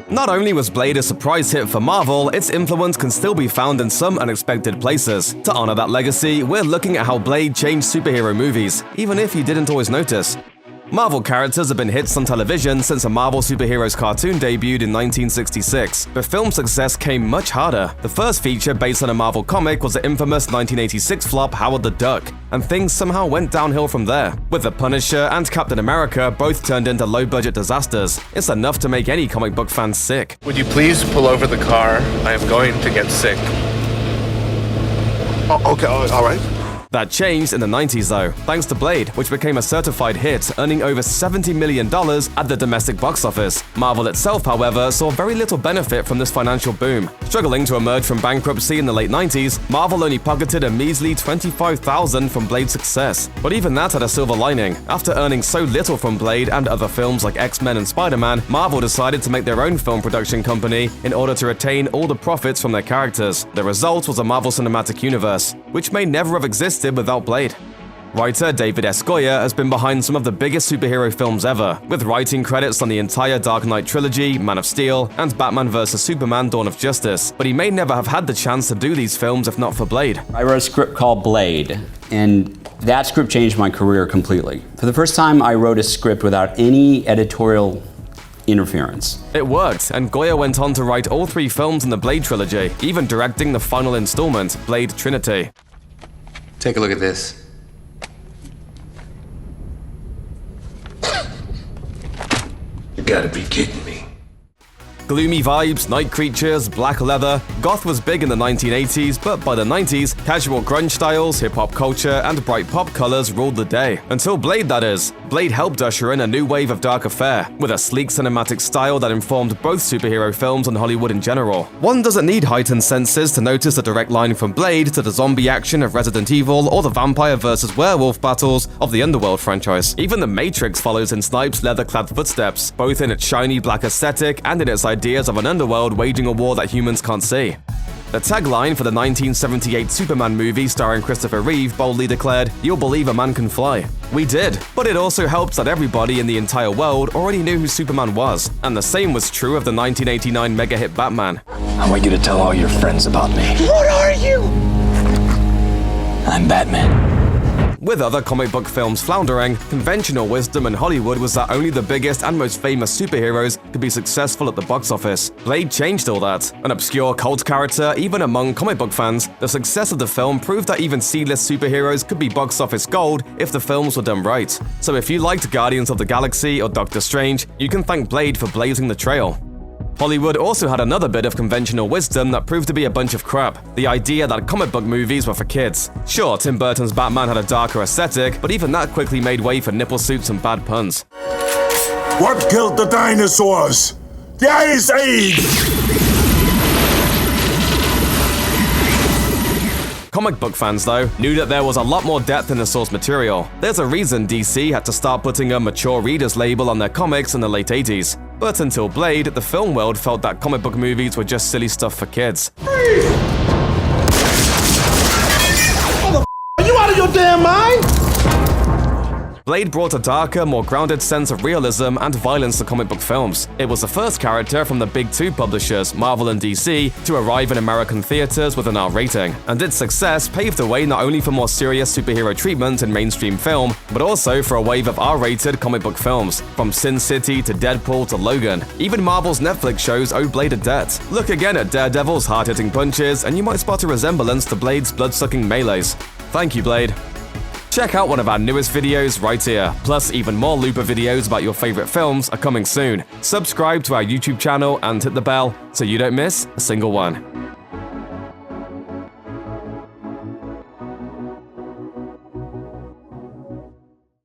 Not only was Blade a surprise hit for Marvel, its influence can still be found in some unexpected places. To honor that legacy, we're looking at how Blade changed superhero movies, even if you didn't always notice. Marvel characters have been hits on television since a Marvel Superheroes cartoon debuted in 1966, but film success came much harder. The first feature based on a Marvel comic was the infamous 1986 flop Howard the Duck, and things somehow went downhill from there. With The Punisher and Captain America both turned into low-budget disasters, it's enough to make any comic book fan sick. Would you please pull over the car? I am going to get sick. Oh, okay, all right. That changed in the 90s though, thanks to Blade, which became a certified hit, earning over $70 million at the domestic box office. Marvel itself, however, saw very little benefit from this financial boom. Struggling to emerge from bankruptcy in the late 90s, Marvel only pocketed a measly $25,000 from Blade's success. But even that had a silver lining. After earning so little from Blade and other films like X-Men and Spider-Man, Marvel decided to make their own film production company in order to retain all the profits from their characters. The result was a Marvel Cinematic Universe, which may never have existed without Blade. Writer David S. Goyer has been behind some of the biggest superhero films ever, with writing credits on the entire Dark Knight trilogy, Man of Steel, and Batman vs. Superman: Dawn of Justice, but he may never have had the chance to do these films if not for Blade. I wrote a script called Blade, and that script changed my career completely. For the first time, I wrote a script without any editorial interference. It worked, and Goyer went on to write all 3 films in the Blade trilogy, even directing the final installment, Blade Trinity. Take a look at this. You gotta be kidding me. Gloomy vibes, night creatures, black leather. Goth was big in the 1980s, but by the 90s, casual grunge styles, hip-hop culture, and bright pop colors ruled the day. Until Blade, that is. Blade helped usher in a new wave of darker fare, with a sleek cinematic style that informed both superhero films and Hollywood in general. One doesn't need heightened senses to notice a direct line from Blade to the zombie action of Resident Evil or the vampire versus werewolf battles of the Underworld franchise. Even The Matrix follows in Snipes' leather-clad footsteps, both in its shiny black aesthetic and in its ideas of an underworld waging a war that humans can't see. The tagline for the 1978 Superman movie starring Christopher Reeve boldly declared, "You'll believe a man can fly." We did, but it also helps that everybody in the entire world already knew who Superman was, and the same was true of the 1989 mega-hit Batman. I want you to tell all your friends about me. What are you? I'm Batman. With other comic book films floundering, conventional wisdom in Hollywood was that only the biggest and most famous superheroes could be successful at the box office. Blade changed all that. An obscure cult character, even among comic book fans, the success of the film proved that even C-list superheroes could be box office gold if the films were done right. So if you liked Guardians of the Galaxy or Doctor Strange, you can thank Blade for blazing the trail. Hollywood also had another bit of conventional wisdom that proved to be a bunch of crap. The idea that comic book movies were for kids. Sure, Tim Burton's Batman had a darker aesthetic, but even that quickly made way for nipple suits and bad puns. What killed the dinosaurs? The Ice Age! Comic book fans, though, knew that there was a lot more depth in the source material. There's a reason DC had to start putting a mature readers label on their comics in the late 80s. But until Blade, the film world felt that comic book movies were just silly stuff for kids. Are you out of your damn mind? Blade brought a darker, more grounded sense of realism and violence to comic book films. It was the first character from the big 2 publishers, Marvel and DC, to arrive in American theaters with an R rating, and its success paved the way not only for more serious superhero treatment in mainstream film, but also for a wave of R-rated comic book films, from Sin City to Deadpool to Logan. Even Marvel's Netflix shows owe Blade a debt. Look again at Daredevil's hard-hitting punches, and you might spot a resemblance to Blade's blood-sucking melees. Thank you, Blade. Check out one of our newest videos right here. Plus, even more Looper videos about your favorite films are coming soon. Subscribe to our YouTube channel and hit the bell so you don't miss a single one.